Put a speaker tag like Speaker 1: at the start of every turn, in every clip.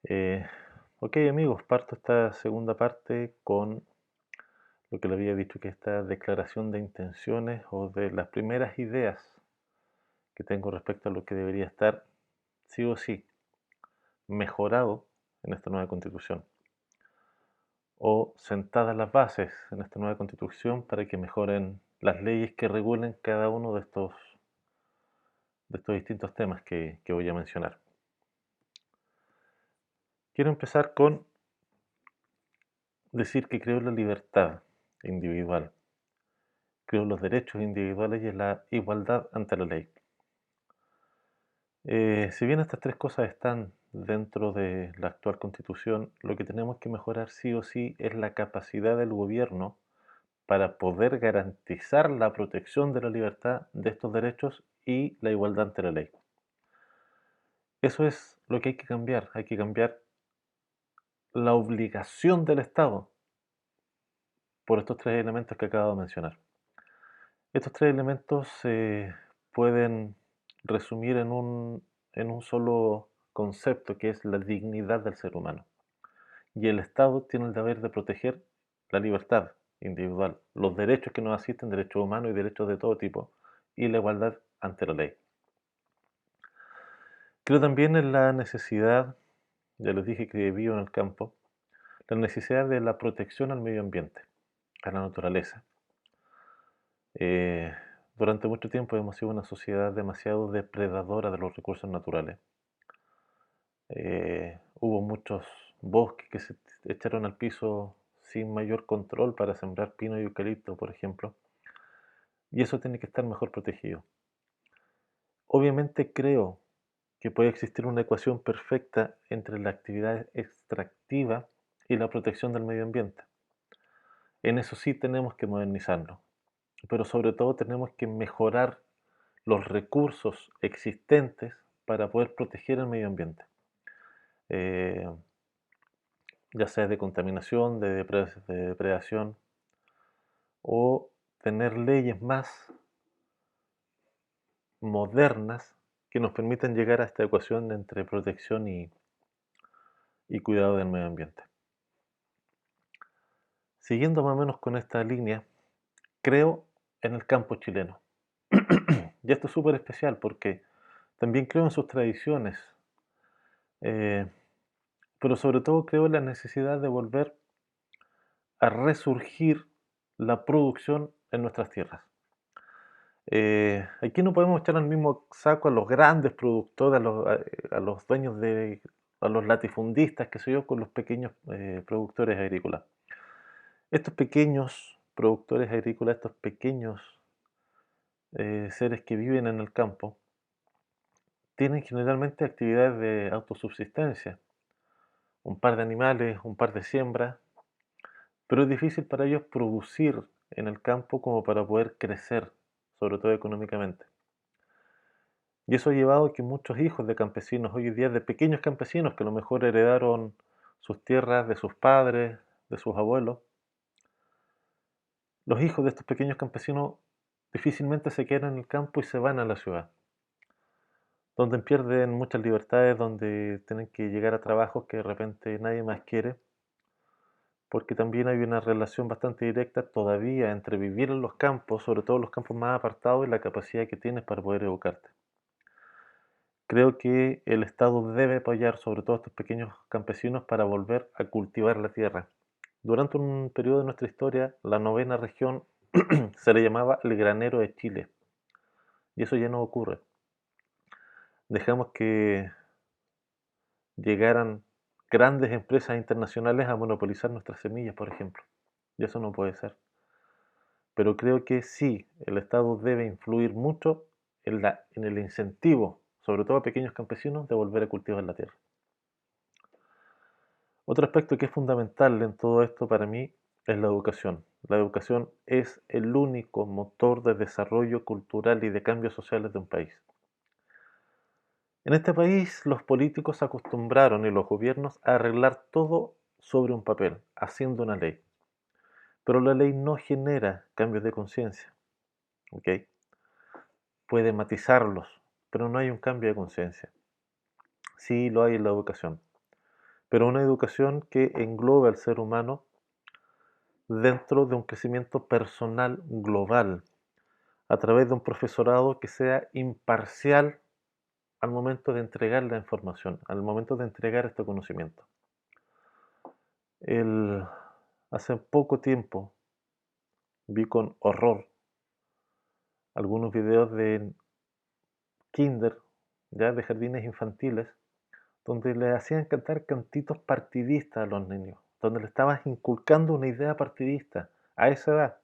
Speaker 1: Eh, ok amigos, parto esta segunda parte con lo que le había dicho, que esta declaración de intenciones o de las primeras ideas que tengo respecto a lo que debería estar sí o sí mejorado en esta nueva constitución, o sentadas las bases en esta nueva constitución para que mejoren las leyes que regulen cada uno de estos distintos temas que voy a mencionar. Quiero empezar con decir que creo en la libertad individual, creo en los derechos individuales y en la igualdad ante la ley. Si bien estas tres cosas están dentro de la actual constitución, lo que tenemos que mejorar sí o sí es la capacidad del gobierno para poder garantizar la protección de la libertad de estos derechos y la igualdad ante la ley. Eso es lo que hay que cambiar la obligación del Estado por estos tres elementos que acabo de mencionar. Estos tres elementos se pueden resumir en un solo concepto, que es la dignidad del ser humano. Y el Estado tiene el deber de proteger la libertad individual, los derechos que nos asisten, derechos humanos y derechos de todo tipo, y la igualdad ante la ley. Creo también en la necesidad, ya les dije que vivo en el campo, la necesidad de la protección al medio ambiente, a la naturaleza. Eh, durante mucho tiempo hemos sido una sociedad demasiado depredadora de los recursos naturales. Hubo muchos bosques que se echaron al piso sin mayor control para sembrar pino y eucalipto, por ejemplo, y eso tiene que estar mejor protegido. Obviamente creo que puede existir una ecuación perfecta entre la actividad extractiva y la protección del medio ambiente. En eso sí tenemos que modernizarlo, pero sobre todo tenemos que mejorar los recursos existentes para poder proteger el medio ambiente. Eh, ya sea de contaminación, de depredación, o tener leyes más modernas que nos permitan llegar a esta ecuación entre protección y cuidado del medio ambiente. Siguiendo más o menos con esta línea, creo en el campo chileno. Y esto es súper especial porque también creo en sus tradiciones, eh, pero sobre todo creo en la necesidad de volver a resurgir la producción en nuestras tierras. Aquí no podemos echar al mismo saco a los grandes productores, a los dueños a los latifundistas, que sé yo, con los pequeños productores agrícolas. Estos pequeños productores agrícolas, estos pequeños seres que viven en el campo, tienen generalmente actividades de autosubsistencia, un par de animales, un par de siembras, pero es difícil para ellos producir en el campo como para poder crecer, sobre todo económicamente. Y eso ha llevado a que muchos hijos de campesinos, hoy en día de pequeños campesinos que a lo mejor heredaron sus tierras de sus padres, de sus abuelos, los hijos de estos pequeños campesinos difícilmente se quedan en el campo y se van a la ciudad, donde pierden muchas libertades, donde tienen que llegar a trabajos que de repente nadie más quiere, porque también hay una relación bastante directa todavía entre vivir en los campos, sobre todo los campos más apartados, y la capacidad que tienes para poder educarte. Creo que el Estado debe apoyar sobre todo a estos pequeños campesinos para volver a cultivar la tierra. Durante un periodo de nuestra historia, la novena región se le llamaba el granero de Chile, y eso ya no ocurre. Dejamos que llegaran grandes empresas internacionales a monopolizar nuestras semillas, por ejemplo, y eso no puede ser. Pero creo que sí, el Estado debe influir mucho en el incentivo, sobre todo a pequeños campesinos, de volver a cultivar la tierra. Otro aspecto que es fundamental en todo esto para mí es la educación. La educación es el único motor de desarrollo cultural y de cambios sociales de un país. En este país los políticos se acostumbraron y los gobiernos a arreglar todo sobre un papel, haciendo una ley. Pero la ley no genera cambios de conciencia, ¿ok? Puede matizarlos, pero no hay un cambio de conciencia. Sí lo hay en la educación. pero una educación que englobe al ser humano dentro de un crecimiento personal global, a través de un profesorado que sea imparcial al momento de entregar la información, al momento de entregar este conocimiento. El, Hace poco tiempo vi con horror algunos videos de kinder, ya de jardines infantiles, donde le hacían cantar cantitos partidistas a los niños, donde le estabas inculcando una idea partidista a esa edad.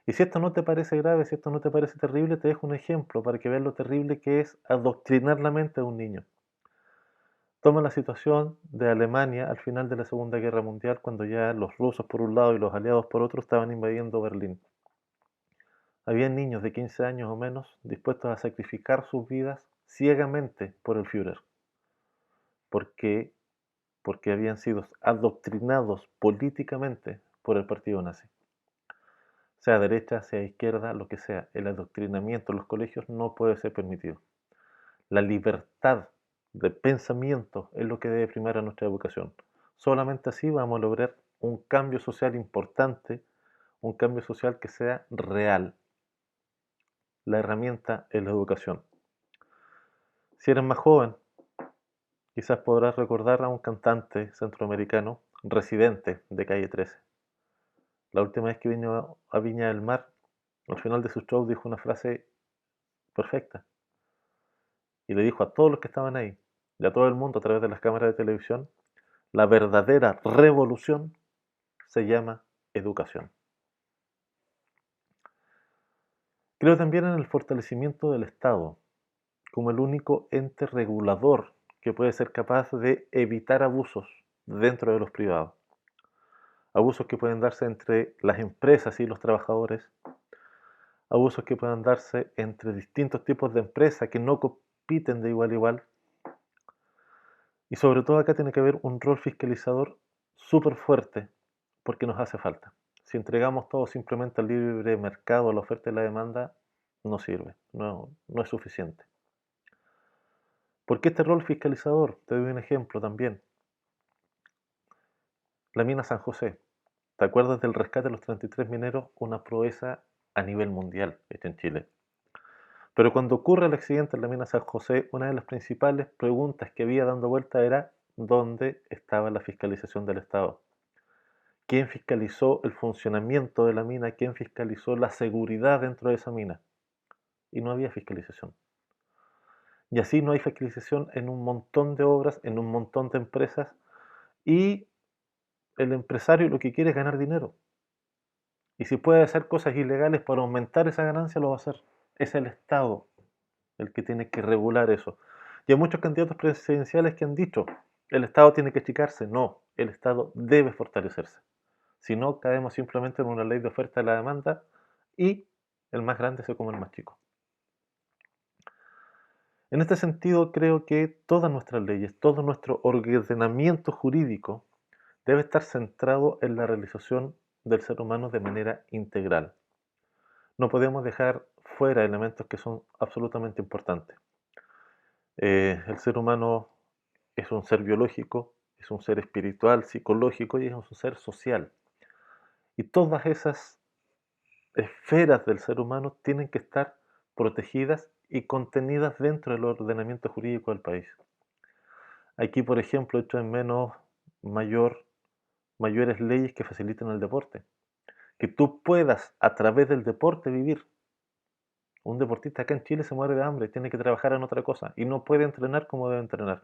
Speaker 1: Y si esto no te parece grave, si esto no te parece terrible, te dejo un ejemplo para que veas lo terrible que es adoctrinar la mente de un niño. Toma la situación de Alemania al final de la Segunda Guerra Mundial, cuando ya los rusos por un lado y los aliados por otro estaban invadiendo Berlín. Había niños de 15 años o menos dispuestos a sacrificar sus vidas ciegamente por el Führer, porque, porque habían sido adoctrinados políticamente por el partido nazi. Sea derecha, sea izquierda, lo que sea, el adoctrinamiento en los colegios no puede ser permitido. La libertad de pensamiento es lo que debe primar a nuestra educación. Solamente así vamos a lograr un cambio social importante, un cambio social que sea real. La herramienta es la educación. Si eres más joven, quizás podrás recordar a un cantante centroamericano residente de Calle 13. La última vez que vino a Viña del Mar, al final de su show dijo una frase perfecta y le dijo a todos los que estaban ahí y a todo el mundo a través de las cámaras de televisión: la verdadera revolución se llama educación. Creo también en el fortalecimiento del Estado como el único ente regulador que puede ser capaz de evitar abusos dentro de los privados. Abusos que pueden darse entre las empresas y los trabajadores, abusos que puedan darse entre distintos tipos de empresas que no compiten de igual a igual. Y sobre todo acá tiene que haber un rol fiscalizador súper fuerte, porque nos hace falta. Si entregamos todo simplemente al libre mercado, a la oferta y la demanda, no sirve, no es suficiente. ¿Por qué este rol fiscalizador? Te doy un ejemplo también. La mina San José. ¿Te acuerdas del rescate de los 33 mineros? Una proeza a nivel mundial hecha en Chile. Pero cuando ocurre el accidente en la mina San José, una de las principales preguntas que había dando vuelta era: ¿dónde estaba la fiscalización del Estado? ¿Quién fiscalizó el funcionamiento de la mina? ¿Quién fiscalizó la seguridad dentro de esa mina? Y no había fiscalización. Y así no hay fiscalización en un montón de obras, en un montón de empresas, y el empresario lo que quiere es ganar dinero. Y si puede hacer cosas ilegales para aumentar esa ganancia, lo va a hacer. Es el Estado el que tiene que regular eso. Y hay muchos candidatos presidenciales que han dicho: el Estado tiene que achicarse. No, el Estado debe fortalecerse. Si no, caemos simplemente en una ley de oferta y la demanda y el más grande se come el más chico. En este sentido, creo que todas nuestras leyes, todo nuestro ordenamiento jurídico debe estar centrado en la realización del ser humano de manera integral. No podemos dejar fuera elementos que son absolutamente importantes. El ser humano es un ser biológico, es un ser espiritual, psicológico y es un ser social. Y todas esas esferas del ser humano tienen que estar protegidas y contenidas dentro del ordenamiento jurídico del país. Aquí, por ejemplo, echo en menos mayores leyes que faciliten el deporte. Que tú puedas a través del deporte vivir. Un deportista acá en Chile se muere de hambre, tiene que trabajar en otra cosa y no puede entrenar como debe entrenar.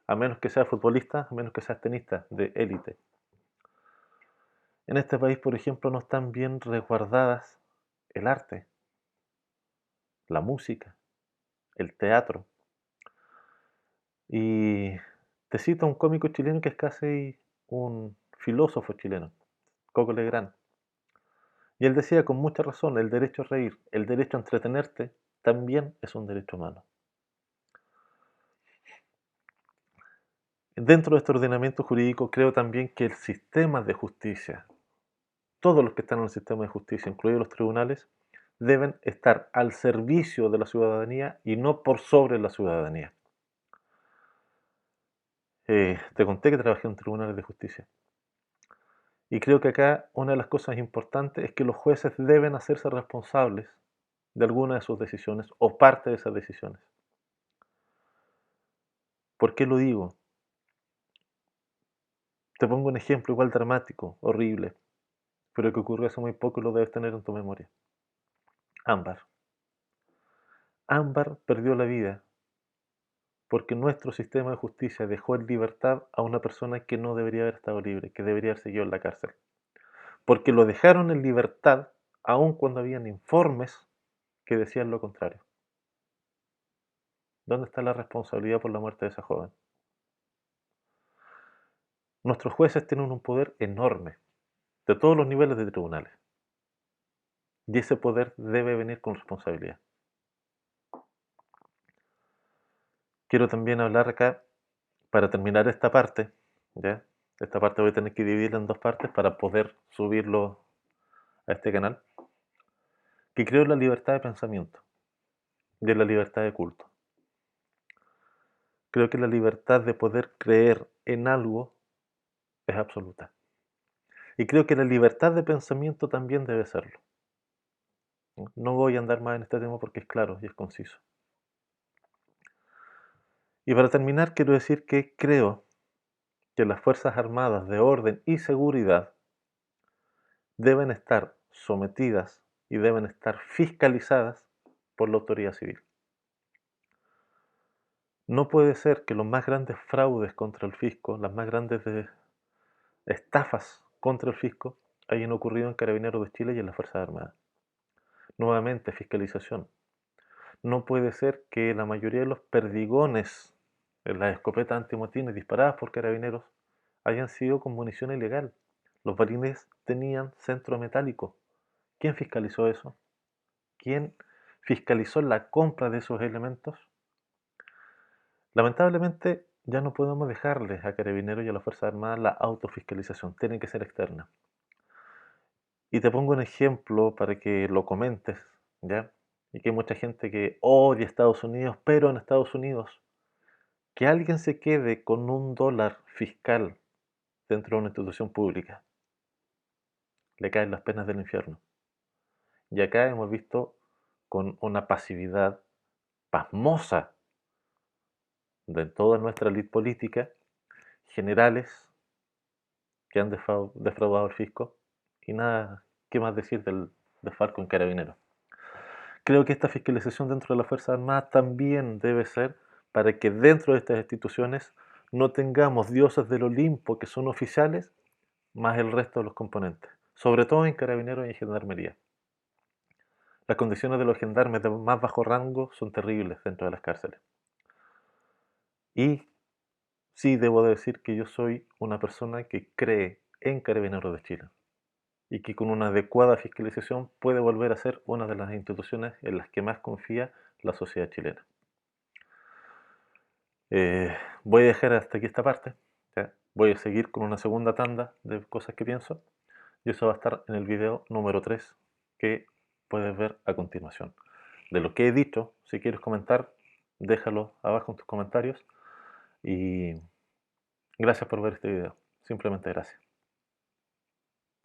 Speaker 1: A menos que sea futbolista, a menos que sea tenista de élite. En este país, por ejemplo, no están bien resguardadas el arte, la música, el teatro. Y te cito a un cómico chileno que es casi un filósofo chileno, Coco Legrand. Y él decía con mucha razón: el derecho a reír, el derecho a entretenerte, también es un derecho humano. Dentro de este ordenamiento jurídico creo también que el sistema de justicia, todos los que están en el sistema de justicia, incluidos los tribunales, deben estar al servicio de la ciudadanía y no por sobre la ciudadanía. Te conté que trabajé en tribunales de justicia. Y creo que acá una de las cosas importantes es que los jueces deben hacerse responsables de alguna de sus decisiones o parte de esas decisiones. ¿Por qué lo digo? Te pongo un ejemplo igual dramático, horrible, pero que ocurrió hace muy poco y lo debes tener en tu memoria. Ámbar. Ámbar perdió la vida porque nuestro sistema de justicia dejó en libertad a una persona que no debería haber estado libre, que debería haber seguido en la cárcel. Porque lo dejaron en libertad aun cuando habían informes que decían lo contrario. ¿Dónde está la responsabilidad por la muerte de esa joven? Nuestros jueces tienen un poder enorme, de todos los niveles de tribunales, y ese poder debe venir con responsabilidad. Quiero también hablar acá, para terminar esta parte, ¿ya? Esta parte voy a tener que dividirla en dos partes para poder subirlo a este canal, que creo en la libertad de pensamiento y en la libertad de culto. Creo que la libertad de poder creer en algo es absoluta. Y creo que la libertad de pensamiento también debe serlo. No voy a andar más en este tema porque es claro y es conciso. Y para terminar, quiero decir que creo que las Fuerzas Armadas de orden y seguridad deben estar sometidas y deben estar fiscalizadas por la autoridad civil. No puede ser que los más grandes fraudes contra el fisco, las más grandes estafas contra el fisco, hayan ocurrido en Carabineros de Chile y en las Fuerzas Armadas. Nuevamente, fiscalización. No puede ser que la mayoría de los perdigones en las escopetas antimotines disparadas por Carabineros hayan sido con munición ilegal. Los balines tenían centro metálico. ¿Quién fiscalizó eso? ¿Quién fiscalizó la compra de esos elementos? Lamentablemente ya no podemos dejarles a Carabineros y a las Fuerzas Armadas la autofiscalización, tiene que ser externa. Y te pongo un ejemplo para que lo comentes, ¿ya? Y que hay mucha gente que odia Estados Unidos, pero en Estados Unidos, que alguien se quede con $1 fiscal dentro de una institución pública, le caen las penas del infierno. Y acá hemos visto con una pasividad pasmosa de toda nuestra elite política, generales que han defraudado al fisco, y nada, ¿qué más decir del desfalco en Carabineros? Creo que esta fiscalización dentro de las Fuerzas Armadas también debe ser para que dentro de estas instituciones no tengamos dioses del Olimpo que son oficiales, más el resto de los componentes, sobre todo en Carabineros y en Gendarmería. Las condiciones de los gendarmes de más bajo rango son terribles dentro de las cárceles. Y sí debo decir que yo soy una persona que cree en Carabineros de Chile y que con una adecuada fiscalización puede volver a ser una de las instituciones en las que más confía la sociedad chilena. Voy a dejar hasta aquí esta parte, ¿ya? Voy a seguir con una segunda tanda de cosas que pienso y eso va a estar en el video número 3 que puedes ver a continuación. De lo que he dicho, si quieres comentar, déjalo abajo en tus comentarios y gracias por ver este video, simplemente gracias.